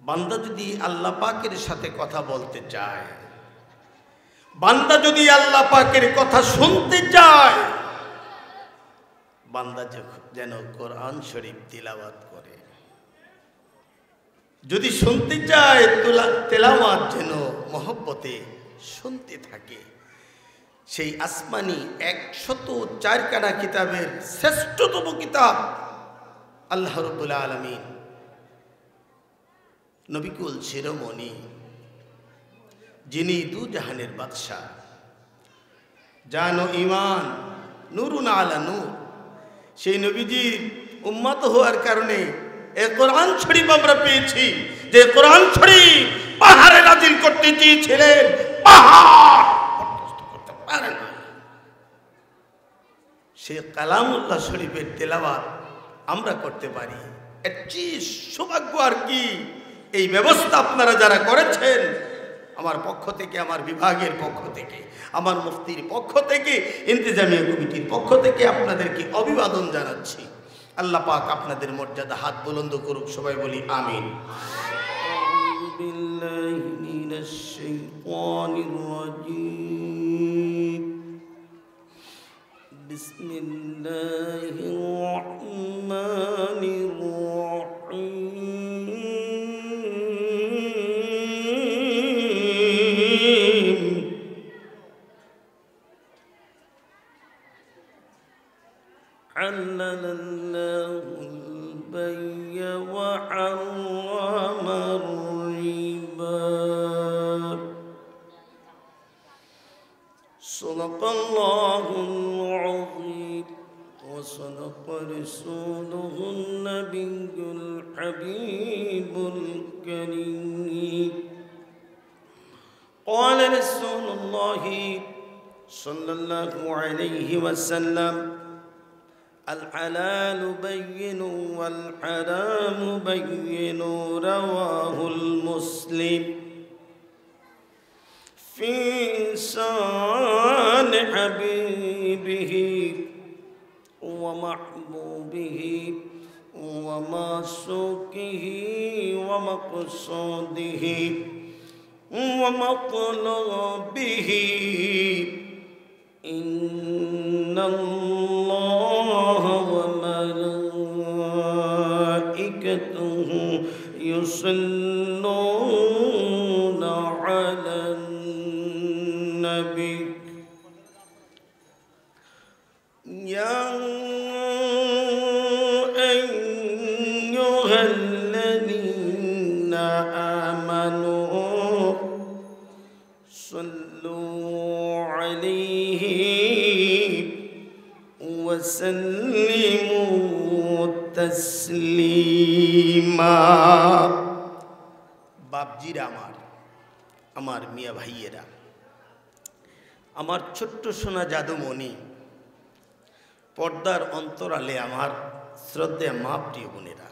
বান্দা যদি আল্লাহ পাকের সাথে কথা বলতে চায়, বান্দা যদি আল্লাহ পাকের কথা শুনতে চায়, বান্দা যেন কোরআন শরীফ তিলাওয়াত করে। যদি শুনতে চায় তেলাওয়াত যেন মহব্বতে শুনতে থাকে। সেই আসমানি 104 খানা কিতাবের শ্রেষ্ঠতম কিতাব আল্লাহ রাব্বুল আলামিন নবিকুল শিরোমণি, যিনি দু জাহানের বাদশা, জানো ঈমান নূরুন আলা নূর, সেই নবীজির উম্মত হওয়ার কারণে এই কোরআন শরীফ আমরা পেয়েছি। যে কোরআন শরীফ পাহাড়ে নাজিল করতে চেয়েছিলেন, পাহাড় বরদাস্ত করতে পারে না। সে কালামুল্লাহ শরীফের তেলাওয়াত আমরা করতে পারি। এর চেয়ে সৌভাগ্য আর কি? এই ব্যবস্থা আপনারা যারা করেছেন, আমার পক্ষ থেকে, আমার বিভাগের পক্ষ থেকে, আমার মুফতির পক্ষ থেকে, ইন্তেজামিয়া কমিটির পক্ষ থেকে আপনাদেরকে অভিবাদন জানাচ্ছি। আল্লাহ পাক আপনাদের মর্যাদা হাত বুলন্দ করুক। সবাই বলি আমিন। আউযু বিল্লাহি মিনাশ শাইতানির রাজীম। বিসমিল্লাহির রাহমানির রাহিম। হালালাল্লাহুল বাই'a ওয়া হারামার রিবা। সাদাকাল্লাহুল আযীম ওয়া সাদাকা রাসূলুহুন নাবিয়্যুল হাবিবুল কারীম। قال رسول الله صلى الله عليه وسلم: الحلال بين والحرام بين. رواه المسلم. في شان حبيبه ومحبوبه ومعشوقه ومقصوده ومطلوبه. إن الله وملائكته يصلون على النبي. يا أيها الذين آمنوا صلوا عليه وسلموا تسليما. বাপজিরা, আমার মিয়া ভাইয়েরা, আমার ছোট্ট সোনা জাদুমণি, পর্দার অন্তরালে আমার শ্রদ্ধেয় মা, প্রিয় বোনেরা,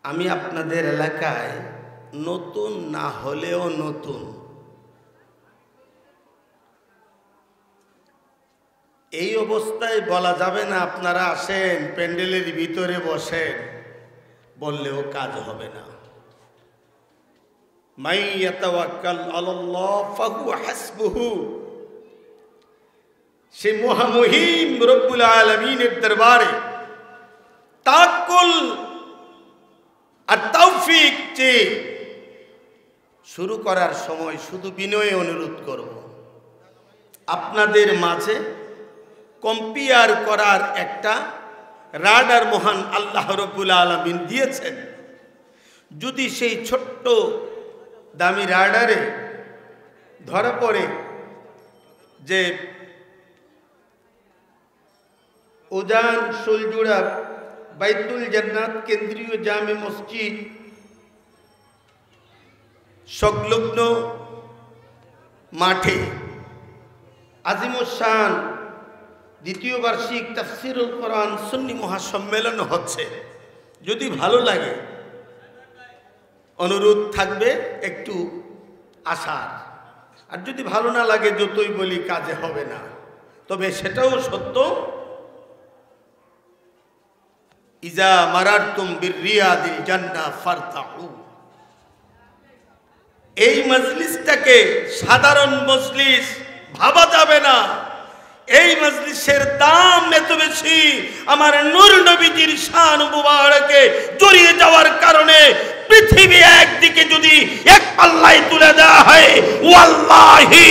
আমি আপনাদের এলাকায় নতুন না হলেও নতুন। এই অবস্থায় বলা যাবে না আপনারা আসেন, প্যান্ডেলের ভিতরে বসেন, বললেও কাজ হবে না। মাই ইয়াতাওয়াক্কাল আলাল্লাহ ফাহুয়া হাসবুহু। সে মহামহিম রব্বুল আলামিনের দরবারে তাওয়াক্কুল আর তৌফিক চেয়ে শুরু করার সময় শুধু বিনয়ে অনুরোধ করব, আপনাদের মাঝে কম্পেয়ার করার একটা রাডার মহান আল্লাহ রাব্বুল আলামিন দিয়েছেন। যদি সেই ছোট্ট দামি রাডারে ধরা পড়ে যে উজান শোলজুড়া বাইতুল জান্নাত কেন্দ্রীয় জামে মসজিদ সংলগ্ন মাঠে আজিমুশান দ্বিতীয় বার্ষিক তাফসীরুল কোরআন সুন্নি মহাসম্মেলন হচ্ছে। যদি ভালো লাগে অনুরোধ থাকবে একটু আসার, আর যদি ভালো না লাগে যতই বলি কাজে হবে না। তবে সেটাও সত্য, ইজা মারারতুম বিরিয়াদিল জান্নাহ ফারতাউ। এই মজলিসটাকে সাধারণ মজলিস ভাবা যাবে না। এই মজলিসের দাম এত বেশি, আমার নূর নবীজির শান মুবারকে জড়িয়ে যাওয়ার কারণে পৃথিবী একদিকে যদি এক পাল্লায় তুলে দেওয়া হয়, ওয়াল্লাহি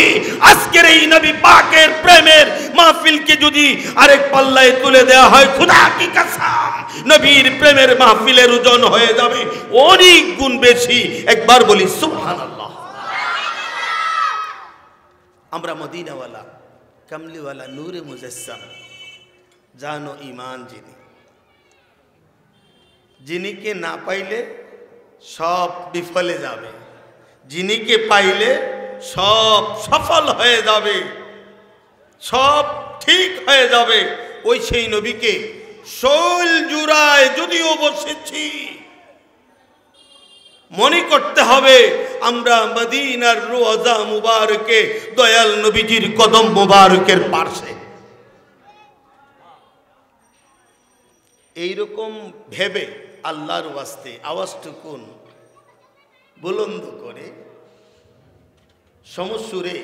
আজকের এই নবী পাকের প্রেমের মাহফিলকে যদি আরেক পাল্লায় তুলে দেওয়া হয়, খোদা কি কসম, নবীর প্রেমের মাহফিলের ওজন হয়ে যাবে অনেক গুণ বেশি। একবার বলি সুবহানাল্লাহ। আমরা মদিনাওয়ালা, কামলিওয়ালা, নূরে মুজাসসাম, জানো ঈমান যিনিকে না পাইলে সব বিফলে যাবে, যিনিকে পাইলে সব সফল হয়ে যাবে, সব ঠিক হয়ে যাবে, ওই সেই নবীকে শৈল জুড়ায় যদিও বসেছি, মনে করতে হবে আমরা মদিনার রোজা মুবারকে দয়াল নবীজির কদম মুবারকের পাশে। এইরকম ভেবে আল্লাহর ওয়াস্তে আওয়াজটুকুন বুলন্দ করে সমসুরে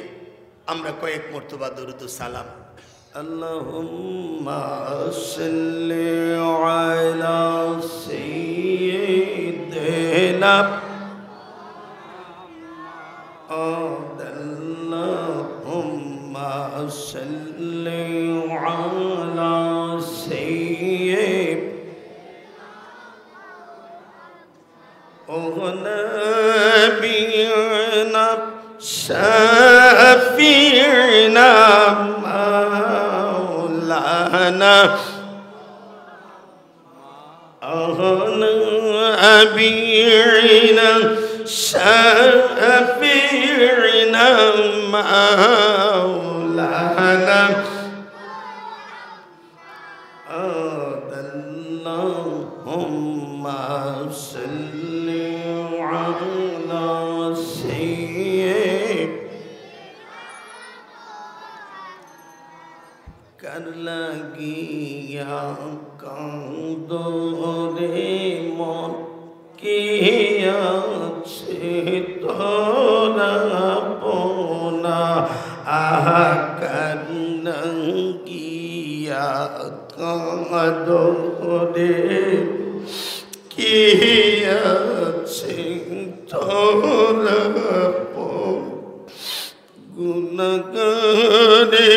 আমরা কয়েক মর্তবা দরুদ ও সালাম, আল্লাহুম্মা সাল্লি আলা সাইয়্যিদিনা আল্লাহুম্মা সাল্লি আলা نبينا شفيعنا مولانا نبينا شفيعنا مولانا اللهم صل على कर लगिया कांदोरे मन किया तोरा पोना कर लगिया कांदोरे किया तोरा पो गुनगारे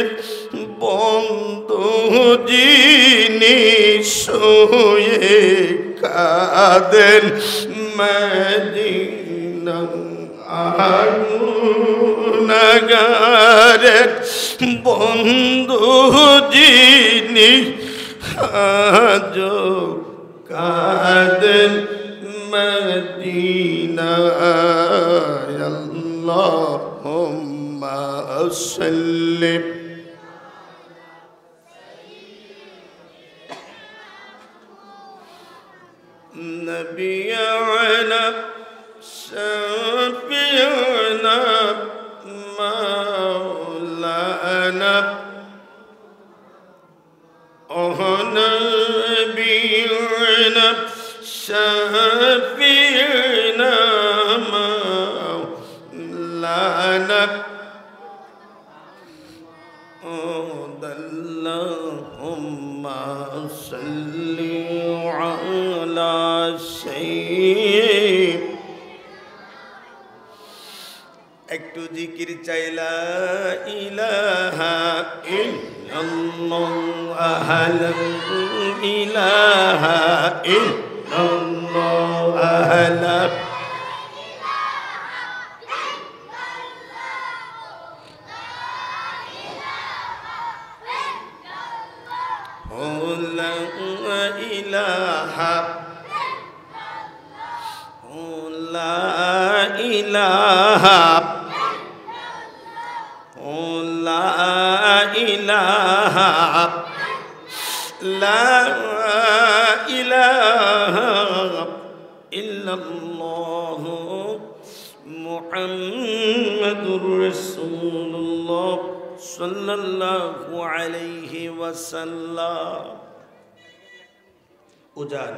বন্ধু যিনি শুয়ে কাঁদেন মদিনা আগুনাগারের বন্ধু যিনি আজ কাঁদেন মদিনায় আল্লাহুম্মা সাল্লি نبينا شفيعنا مولانا نبينا شفيعنا مولانا اللهم صل على سيد একটু জিকির চাইলা ইলাহা ইল্লাল্লাহ লা ইলাহা ইল্লাল্লাহ লা ilaha la ilaha la ilaha la ilaha illallah muhammadur rasulullah sallallahu alayhi wa sallam উজান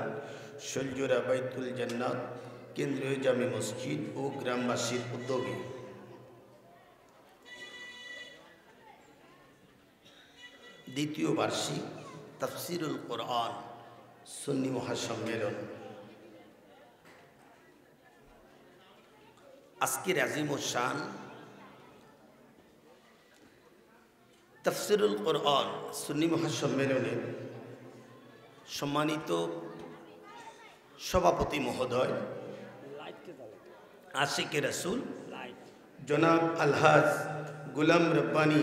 শৈলজোড়া বাইতুল জান্নাত কেন্দ্রীয় জামে মসজিদ ও গ্রামবাসীর উদ্যোগে দ্বিতীয় বার্ষিক তাফসিরুল কোরআন সুন্নি মহাসম্মেলন আজকের আজিমুশ শান তাফসিরুল কোরআন সুন্নি মহাসম্মেলনে সম্মানিত সভাপতি মহোদয় আশিকে রাসূল জনাব আলহাজ গুলাম রব্বানী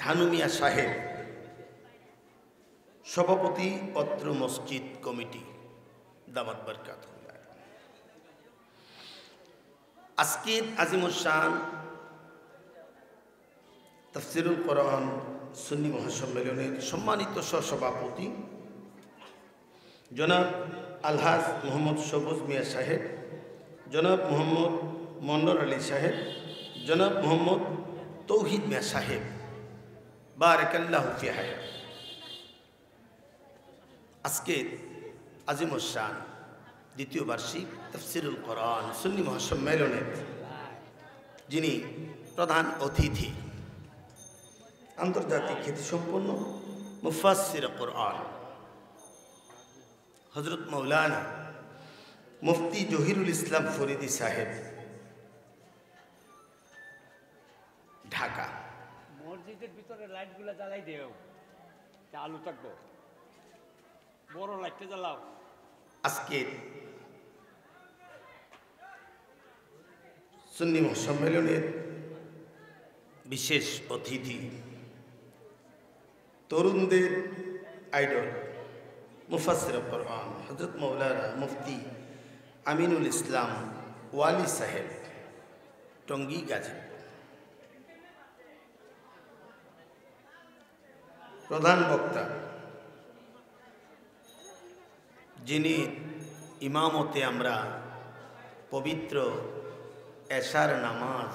ধানুমিয়া সাহেব, সভাপতি অত্র মসজিদ কমিটি দামাত বরকাতুহু। আজকের আজিমুশ শান তাফসিরুল কোরআন সুন্নি মহাসম্মেলনের সম্মানিত সহসভাপতি জনাব আলহাজ মোহাম্মদ সবুজ মিয়া সাহেব, জনাব মোহাম্মদ মন্নর আলী সাহেব, জনাব মোহাম্মদ তৌহিদ মিয়া সাহেব, বারাকাল্লাহু ফি হায়াত। আজকের আজিমুশ শান দ্বিতীয় বার্ষিক তাফসিরুল কোরআন সুন্নি মহাসম্মেলনের যিনি প্রধান অতিথি, আন্তর্জাতিক খ্যাতিসম্পন্ন মুফাসসির কোরআন হযরত মাওলানা মুফতি জহিরুল ইসলাম ফরিদি সাহেব, ঢাকা। মসজিদের ভিতরে লাইটগুলো জ্বালাই দেও, আলো থাকবো, বড় লাইটটা জ্বালাও। আজকে সুন্নি মহাসম্মেলনের বিশেষ অতিথি, তরুণদের আইডল মুফাসসির কোরআন হযরত মাওলানা মুফতি আমিনুল ইসলাম ওয়ালি সাহেব, টঙ্গী গাজীপুর। প্রধান বক্তা যিনি ইমামতে আমরা পবিত্র এশার নামাজ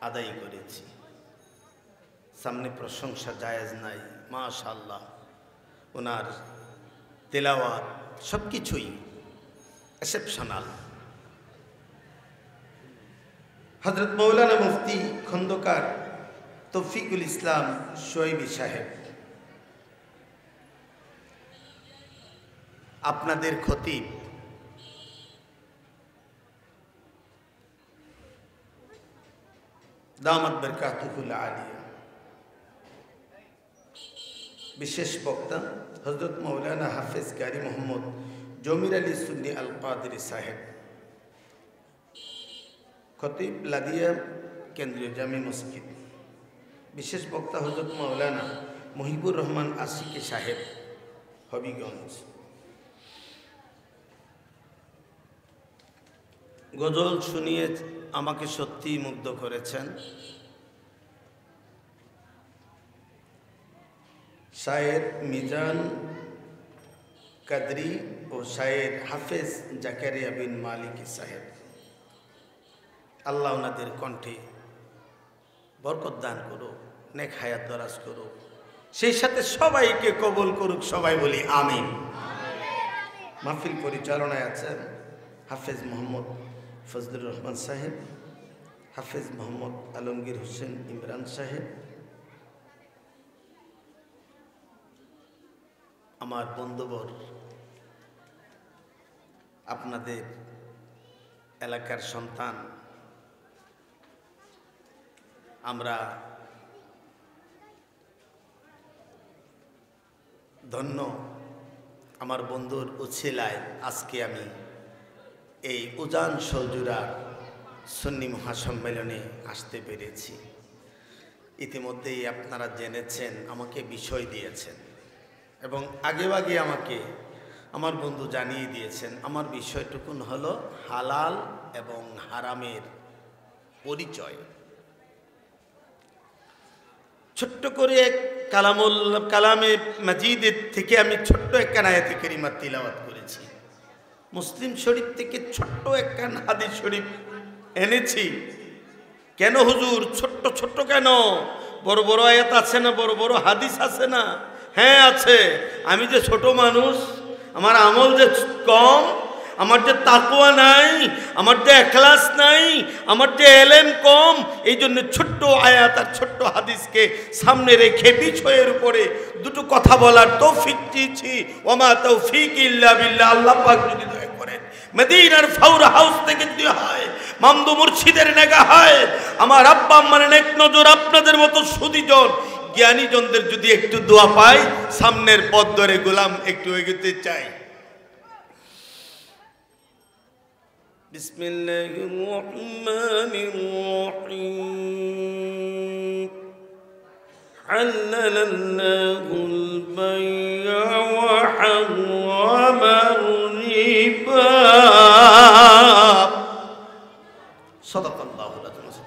আদায় করেছি, সামনে প্রশংসা জায়েজ নাই, মাশাআল্লাহ। ওনার তেলাওয়াত সব কিছুই এক্সেপশনাল। হযরত মাওলানা মুফতি খন্দকার তৌফিকুল ইসলাম শোয়েবী সাহেব, আপনাদের খতিব দামাত বরকাতুহুল আলিয়া। বিশেষ বক্তা হযরত মাওলানা হাফেজ কারি মোহাম্মদ জমির আলী সুন্নি আল কাদরি সাহেব, খতিব লাদিয়া কেন্দ্রীয় জামে মসজিদ। বিশেষ বক্তা হযরত মাওলানা মুহিবুর রহমান আশিকি সাহেব, হবিগঞ্জ। গজল শুনিয়ে আমাকে সত্যিই মুগ্ধ করেছেন শায়ের মিজান কাদরি ও শায়ের হাফেজ জাকারিয়া বিন মালিকি সাহেব। আল্লাহ ওনাদের কণ্ঠে বরকত দান করুক, নেক হায়াত দরাজ করুক, সেই সাথে সবাইকে কবুল করুক। সবাই বলি আমিন। মাহফিল পরিচালনায় আছেন হাফেজ মোহাম্মদ ফজলুর রহমান সাহেব, হাফেজ মোহাম্মদ আলমগীর হোসেন ইমরান সাহেব, আমার বন্ধুবর, আপনাদের এলাকার সন্তান। আমরা ধন্য, আমার বন্ধুর উছিলায় আজকে আমি এই উজান শৈলজোড়া সুন্নি মহাসম্মেলনে আসতে পেরেছি। ইতিমধ্যেই আপনারা জেনেছেন, আমাকে বিষয় দিয়েছেন এবং আগেভাগে আমাকে আমার বন্ধু জানিয়ে দিয়েছেন। আমার বিষয়টুকুন হলো হালাল এবং হারামের পরিচয়। ছোট্ট করে কালামে মাজিদের থেকে আমি ছোট্ট একখান আয়াতে কারিমা তিলাওয়াত করেছি। মুসলিম শরীফ থেকে ছোট্ট একখান হাদিস শরীফ এনেছি। কেন হুজুর ছোট্ট ছোট্ট কেন? বড় বড় আয়াত আছে না, বড় বড় হাদিস আছে না? হ্যাঁ আছে। আমি যে ছোট মানুষ, আমার আমল যে কম, আমার যে তাকওয়া নাই, আমার যে ইখলাস নাই, আমার যে ইলম কম, এই জন্য ছোট্ট আয়াত আর ছোট্ট হাদিসকে সামনে রেখে বিষয়ের উপরে দুটো কথা বলার তৌফিক দিয়েছি। ওমা তৌফিক ইল্লা বিল্লাহ। আল্লাহ পাক যদি দয়া করেন, মদিনার ফাউর হাউস থেকে যদি হয়, মামদু মুর্শিদের নেগা হয়, আমার আব্বা আম্মার নেক নজর আপনাদের মতো সুদীজন জ্ঞানীজনদের যদি একটু দোয়া পাই, সামনের পথ ধরে গোলাম একটু এগোতে চাই। বিসমিল্লাহির রহমানির রহিম। হালালাল্লাহুল বাই'a ওয়া হারামার রিবা। সাদাকাল্লাহুল আযীম।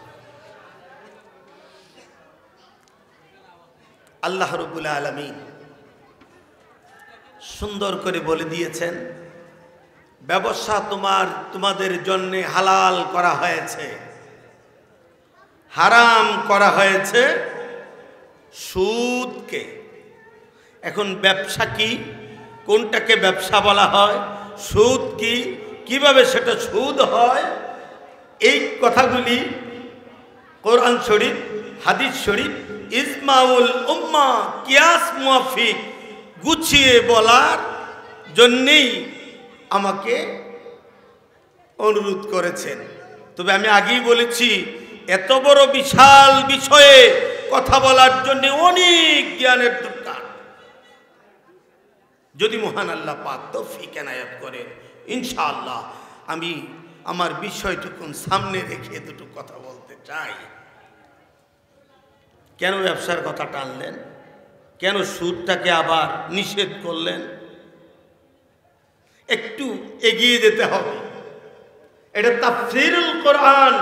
আল্লাহ রাব্বুল আলামিন সুন্দর করে বলে দিয়েছেন, ব্যবসা তোমাদের জন্য হালাল করা হয়েছে, হারাম করা হয়েছে সুদকে। এখন ব্যবসা কি, কোনটাকে ব্যবসা বলা হয়, সুদ কি, কিভাবে সেটা সুদ হয়, এই কথাগুলি কোরআন শরীফ, হাদিস শরীফ, ইজমাউল উম্মাহ, কিয়াস মুয়াফিক গুছিয়ে বলার জন্যেই আমাকে অনুরোধ করেছেন। তবে আমি আগেই বলেছি, এত বড় বিশাল বিষয়ে কথা বলার জন্য অনেক জ্ঞানের দরকার। যদি মহান আল্লাহ পাক তৌফিক এনায়েত করেন, ইনশাআল্লাহ আমি আমার বিষয়টুকু সামনে রেখে দুটো কথা বলতে চাই। কেন ব্যবসার কথা টানলেন, কেন সুদটাকে আবার নিষেধ করলেন, একটু এগিয়ে যেতে হবে। এটা তাফসীরুল কোরআন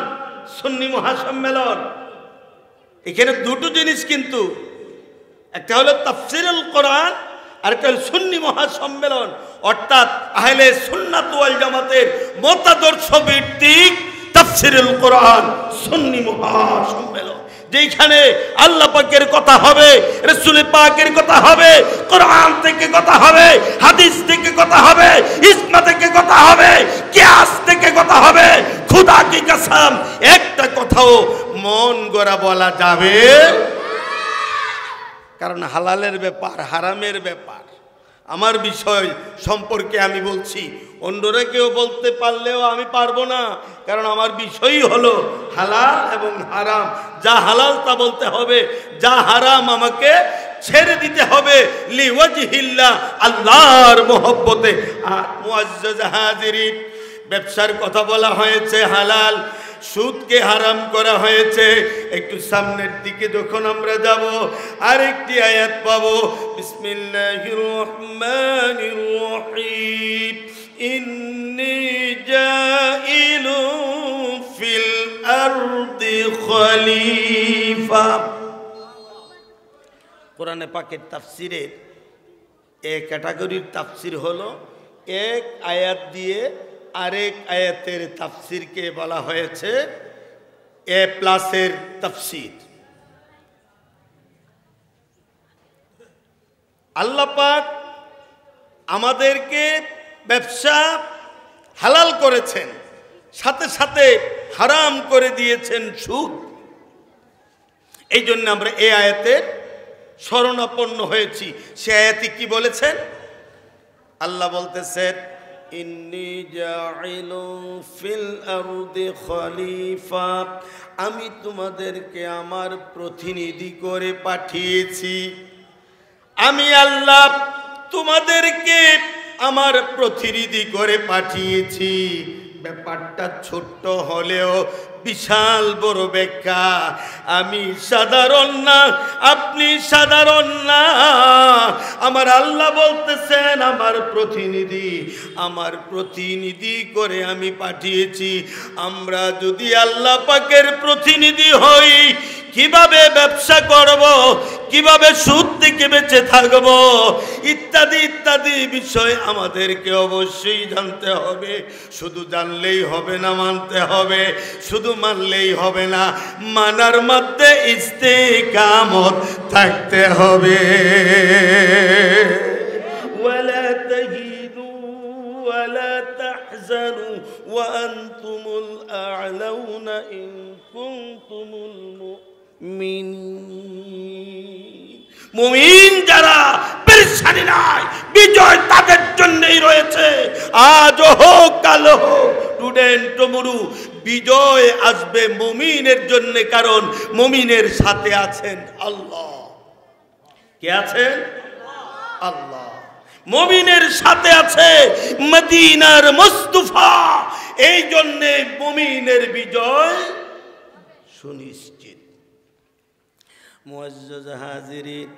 সুন্নি মহাসম্মেলন। এখানে দুটো জিনিস কিন্তু, একটা হলো তাফসীরুল কোরআন আর একটা হলো সুন্নি মহাসম্মেলন, অর্থাৎ আহলে সুন্নাত ওয়াল জামাতের মতাদর্শ ভিত্তিক তাফসীরুল কোরআন সুন্নি মহাসম্মেলন, যেখানে আল্লাহ পাকের কথা হবে, রাসূল পাকের কথা হবে, কোরআন থেকে কথা হবে, হাদিস থেকে কথা হবে, ইজমা থেকে কথা হবে, কিয়াস থেকে কথা হবে। খোদা কি কসম, একটা কথাও মন গড়া বলা যাবে, কারণ হালালের ব্যাপার, হারামের ব্যাপার আমার বিষয় সম্পর্কে আমি বলছি। অন্যরা কেউ বলতে পারলেও আমি পারবো না, কারণ আমার বিষয়ই হলো হালাল এবং হারাম। যা হালাল তা বলতে হবে, যা হারাম আমাকে ছেড়ে দিতে হবে লিওয়াজহিল্লাহ, আল্লাহর মহব্বতে। আর মুআজ্জাজ হাজিরিন, ব্যবসার কথা বলা হয়েছে হালাল, সুদকে হারাম করা হয়েছে। একটু সামনের দিকে যখন আমরা যাব, আরেকটি আয়াত পাবো, বিসমিল্লাহির রহমানির রহিম। ইন্নী জাইলুন ফিল আরদি খলিফা। কোরআনে পাকের তাফসিরের এক ক্যাটাগরির তাফসির হলো এক আয়াত দিয়ে আরেক আয়াতের তাফসিরকে বলা হয়েছে এ প্লাসের তাফসির। আল্লাহ পাক আমাদেরকে ব্যবসা হালাল করেছেন, সাথে সাথে হারাম করে দিয়েছেন সুদ। এই জন্য আমরা এই আয়াতের শরণাপন্ন হয়েছি। সে আয়াতে কি বলেছেন? আল্লাহ বলতেছেন, ইন্নী জাইলুন ফিল আরদি খলিফা, আমি তোমাদেরকে আমার প্রতিনিধি করে পাঠিয়েছি। আমি আল্লাহ তোমাদেরকে আমার প্রতিনিধি করে পাঠিয়েছি। ব্যাপারটা ছোট্ট হলেও বিশাল বড় ব্যাখ্যা। আমি সাধারণ না, আপনি সাধারণ না। আমার আল্লাহ বলতেছেন আমার প্রতিনিধি করে আমি পাঠিয়েছি। আমরা যদি আল্লাহ পাকের প্রতিনিধি হই, কিভাবে ব্যবসা করব, কিভাবে সুদ থেকে বেঁচে থাকব, ইত্যাদি ইত্যাদি বিষয় আমাদেরকে অবশ্যই জানতে হবে। শুধু জানলেই হবে না, মানতে হবে। শুধু মানলেই হবে না, মানার মধ্যে ইস্তেকামত থাকতে হবে। ওয়ালা তাহিনু ওয়ালা তাহজানু ওয়া আনতুমুল আ'লাউনা ইন কুনতুমুল মুমিনিন। মুমিন যারা, পেরেশানি নাই, বিজয় তাদের জন্যই রয়েছে। আজ হোক কাল হোক, টুডেন টুমরু, বিজয় আসবে মুমিনের জন্য। কারণ মুমিনের সাথে আছেন আল্লাহ। কে আছেন? আল্লাহ। মুমিনের সাথে আছে মদিনার মুস্তাফা। এই জন্যে মুমিনের বিজয় সুনিশ্চিত। মুআজ্জাজ হাজিরিন,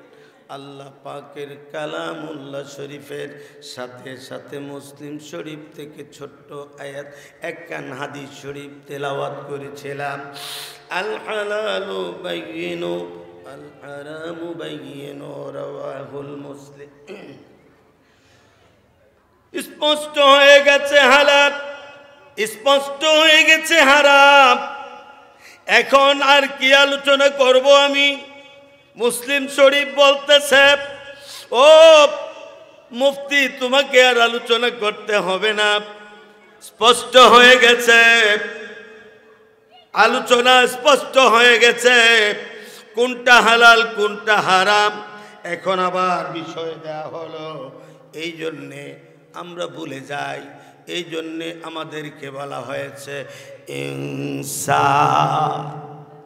আল্লাহ পাকের কালামুল্লাহ শরীফের সাথে সাথে মুসলিম শরীফ থেকে ছোট্ট আয়াত, একখান হাদিস শরীফ তেলাওয়াত করেছিলাম। আল হালালু বাইয়িনু আল হারামু বাইয়িনু, রাওয়াহুল মুসলিম। স্পষ্ট হয়ে গেছে হালাল, স্পষ্ট হয়ে গেছে হারাম। এখন আর কি আলোচনা করব আমি? মুসলিম শরীফ বলতেছে, ও মুফতি, তোমাকে আর আলোচনা করতে হবে না, স্পষ্ট হয়ে গেছে, আলোচনা স্পষ্ট হয়ে গেছে কোনটা হালাল কোনটা হারাম। এখন আবার বিষয় দেওয়া হলো, এই জন্যে আমরা ভুলে যাই। এই জন্যে আমাদেরকে বলা হয়েছে ইনসান।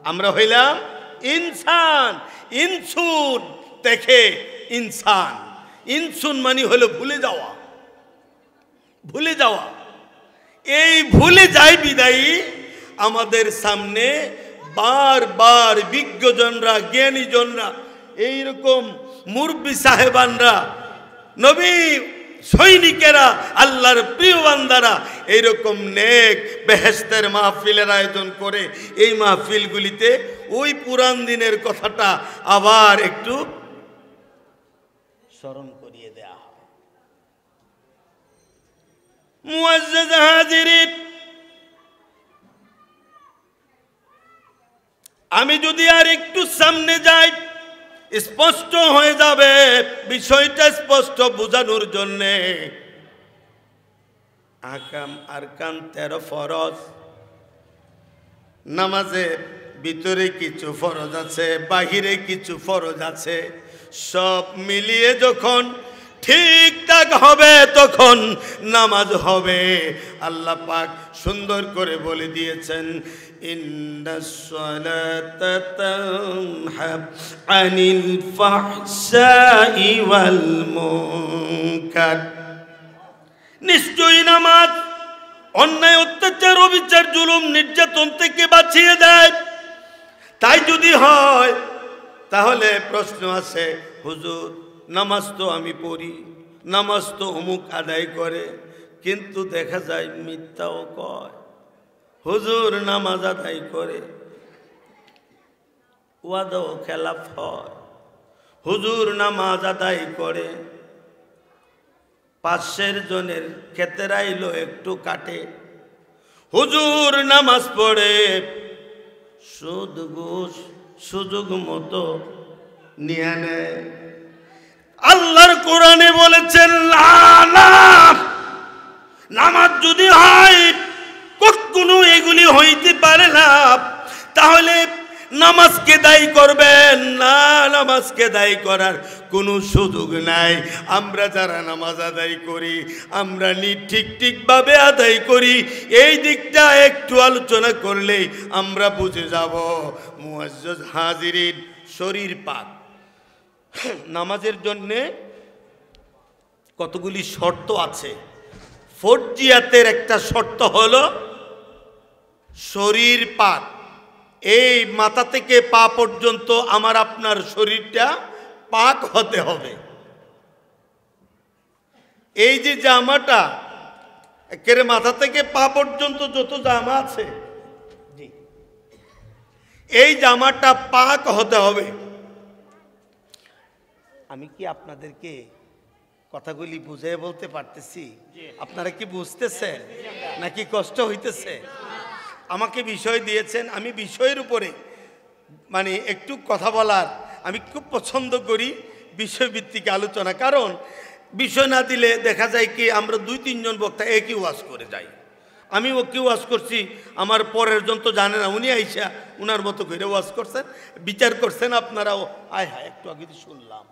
আমরা হইলাম ইনসান। ইনসুন দেখে ইনসান, ইনসুন মানে হলো ভুলে যাওয়া, ভুলে যাওয়া। এই ভুলে যাই বিদায়ী আমাদের সামনে বারবার বিজ্ঞজনরা, জ্ঞানীজনরা, এইরকম মুরব্বী সাহেবানরা, নবী সৈনিকেরা, আল্লাহর প্রিয় বান্দারা এইরকম নেক বেহেশতের মাহফিলের আয়োজন করে এই মাহফিলগুলিতে ওই পুরান দিনের কথাটা আবার একটু স্মরণ করিয়ে দেয়া হয়। মুআজ্জাজ হাজিরিন, আমি যদি আর একটু সামনে যাই স্পষ্ট হয়ে যাবে বিষয়টা, স্পষ্ট বোঝানোর জন্যে। আকাম আরকান 13 ফরজ। নামাজের ভিতরে কিছু ফরজ আছে, বাহিরে কিছু ফরজ আছে। সব মিলিয়ে যখন ঠিকঠাক হবে তখন নামাজ হবে। আল্লাহ পাক সুন্দর করে বলে দিয়েছেন, ইন্নাস সালাতা তানহা আনিল ফাহশাই ওয়াল মুনকার। নিশ্চয়ই নামাজ অন্যায়, অত্যাচার, অবিচার, জুলুম, নির্যাতন থেকে বাঁচিয়ে দেয়। তাই যদি হয় তাহলে প্রশ্ন আছে, হুজুর নামাজ তো আমি পড়ি, নামাজ তো অমুক আদায় করে, কিন্তু দেখা যায় মিথ্যাও কয়। হুজুর নামাজ আদায় করে, ওয়াদাও খেলাফ হয়। হুজুর নামাজ আদায় করে, পাশের জনের ক্ষেতের আইলো একটু কাটে। হুজুর নামাজ পড়ে, সুদ ঘুষ সুযোগ মতো নিয়ে নেয়। আল্লাহর কোরআনে বলেছেন, নামাজ যদি হয়, কখনো এগুলি হইতে পারে না, তাহলে নামাজকে দায়ী করবেন না। নামাজকে দায়ী করার কোনো সুযোগ নাই। আমরা যারা নামাজ আদায় করি, আমরা ঠিকভাবে আদায় করি, এই দিকটা একটু আলোচনা করলেই আমরা বুঝে যাব। মুআজ্জাজ হাজিরিন, শরীর পাক। নামাজের জন্যে কতগুলি শর্ত আছে। ফরজিয়াতের একটা শর্ত হলো শরীর পাক। এই মাথা থেকে পা পর্যন্ত আমার আপনার শরীরটা পাক হতে হবে। এই যে জামাটা একেবারে মাথা থেকে পা পর্যন্ত যত জামা আছে, এই জামাটা পাক হতে হবে। আমি কি আপনাদেরকে কথাগুলি বুঝিয়ে বলতে পারতেছি? আপনারা কি বুঝতেছেন নাকি কষ্ট হইতেছে? আমাকে বিষয় দিয়েছেন, আমি বিষয়ের উপরে মানে একটু কথা বলার আমি খুব পছন্দ করি, বিষয়ভিত্তিক আলোচনা। কারণ বিষয় না দিলে দেখা যায় কি আমরা 2-3 জন বক্তা একই ওয়াজ করে যাই। আমি ওকে ওয়াজ করছি, আমার পরের জন তো জানে না, উনি আইসা উনার মতো করে ওয়াজ করছেন, বিচার করছেন। আপনারাও আয় হায় একটু আগে শুনলাম,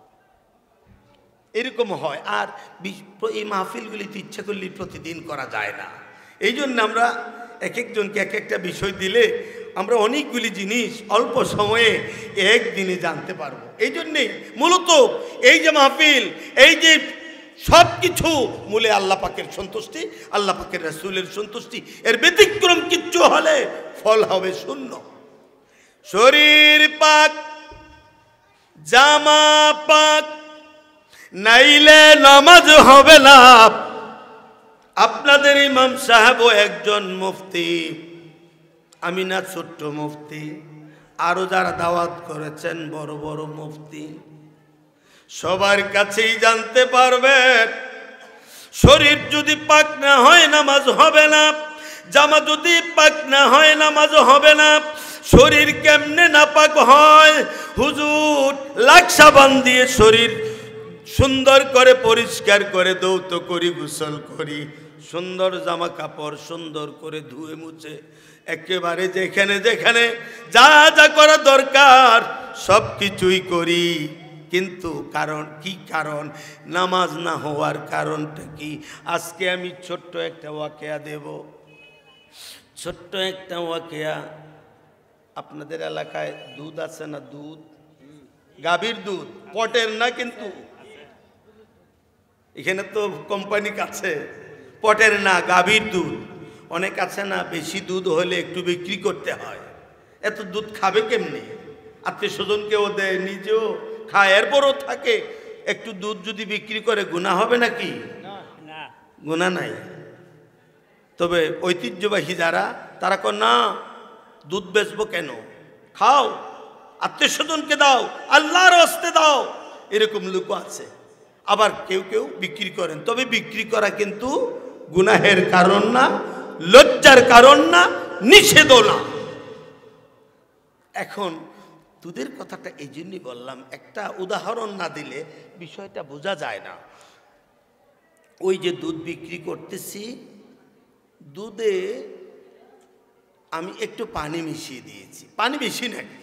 এরকম হয়। আর এই মাহফিলগুলিতে ইচ্ছা করলে প্রতিদিন করা যায় না। এই জন্য আমরা এক একজনকে এক একটা বিষয় দিলে আমরা অনেকগুলি জিনিস অল্প সময়ে একদিনে জানতে পারবো। এই জন্যেই মূলত এই যে মাহফিল, এই যে সব কিছু মূলে আল্লাহ পাকের সন্তুষ্টি, আল্লাহ পাকের রাসূলের সন্তুষ্টি। এর ব্যতিক্রম কিচ্ছু হলে ফল হবে শূন্য। শরীর পাক, জামা পাক, নাইলে নামাজ হবে না। আপনাদের ইমাম সাহেবও একজন মুফতি, আমি না ছোট্ট মুফতি, আরো যারা দাওয়াত করেছেন বড় বড় মুফতি, সবার কাছেই জানতে পারবেন শরীর যদি পাক না হয় নামাজ হবে না, জামা যদি পাক না হয় নামাজ হবে না। শরীর কেমনে নাপাক হয়? হুজুর লাখ সাবান দিয়ে শরীর সুন্দর করে পরিষ্কার করে দৌত করি, গোসল করি, সুন্দর জামা কাপড় সুন্দর করে ধুয়ে মুছে একেবারে যেখানে যেখানে যা যা করা দরকার সব কিছুই করি। কিন্তু কারণ কি? কারণ নামাজ না হওয়ার কারণটা কি? আজকে আমি ছোট্ট একটা ওয়াকিয়া দেব, ছোট্ট একটা ওয়াকিয়া। আপনাদের এলাকায় দুধ আছে না? দুধ, গাভীর দুধ, পটের না কিন্তু, এখানে তো কোম্পানি কাছে, পটের না গাভীর দুধ। অনেক আছে না, বেশি দুধ হলে একটু বিক্রি করতে হয়। এত দুধ খাবে কেমনি? আত্মীয় স্বজনকেও দেয়, নিজেও খায়, এরপরও থাকে। একটু দুধ যদি বিক্রি করে গুনাহ হবে নাকি? গুনাহ নাই। তবে ঐতিহ্যবাহী যারা, তারা কয় না দুধ বেচবো কেন, খাও, আত্মীয় স্বজনকে দাও, আল্লাহর হস্তে দাও, এরকম লোক আছে। আবার কেউ কেউ বিক্রি করেন, তবে বিক্রি করা কিন্তু গুনাহের কারণ না, লজ্জার কারণ না, নিষেধও না। এখন দুধের কথাটা এই জন্যই বললাম, একটা উদাহরণ না দিলে বিষয়টা বোঝা যায় না। ওই যে দুধ বিক্রি করতেছি, দুধে আমি একটু পানি মিশিয়ে দিয়েছি, পানি বেশি নাকি,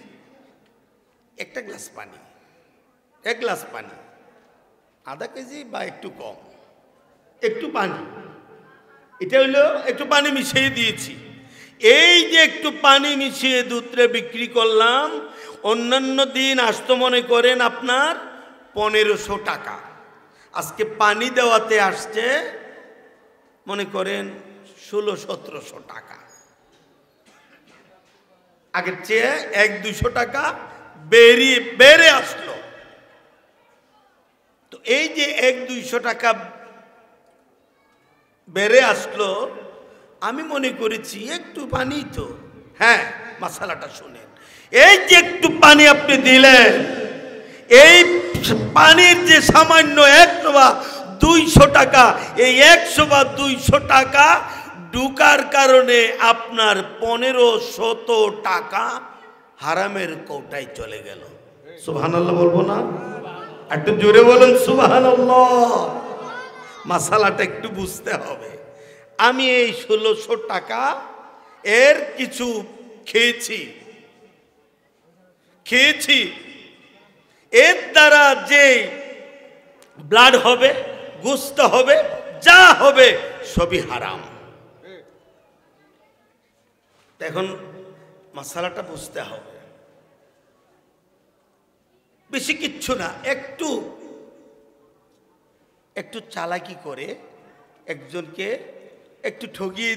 একটা গ্লাস পানি, 1 গ্লাস পানি, আধা কেজি বা একটু কম, একটু পানি, এটা হইলো একটু পানি মিশিয়ে দিয়েছি। এই যে একটু পানি মিশিয়ে দুধটা বিক্রি করলাম, অন্যান্য দিন আসতো মনে করেন আপনার 1500 টাকা, আজকে পানি দেওয়াতে আসছে মনে করেন 1600-1700 টাকা। আগের চেয়ে 100-200 টাকা বেড়ে আসলো। তো এই যে 100-200 টাকা বেড়ে আসলো, আমি মনে করেছি একটু পানি তো। হ্যাঁ, মশালাটা শুনেন, এই যে একটু পানি আপনি দিলেন, এই পানির যে সামান্য 100 বা 200 টাকা, এই 100 বা 200 টাকা ঢুকার কারণে আপনার 1500 টাকা হারামের কৌটায় চলে গেল। সুবহানাল্লাহ বলবো না? একটু জোরে বলেন সুবহানাল্লাহ। মশালাটা একটু বুঝতে হবে। আমি এই 1600 টাকা এর কিছু খেয়েছি, এর দ্বারা যে ব্লাড হবে, গোশত হবে, যা হবে সবই হারাম। এখন মশালাটা বুঝতে হবে, বেশি কিচ্ছু না, একটু চালাকি করে একজনকে একটু ঠগিয়ে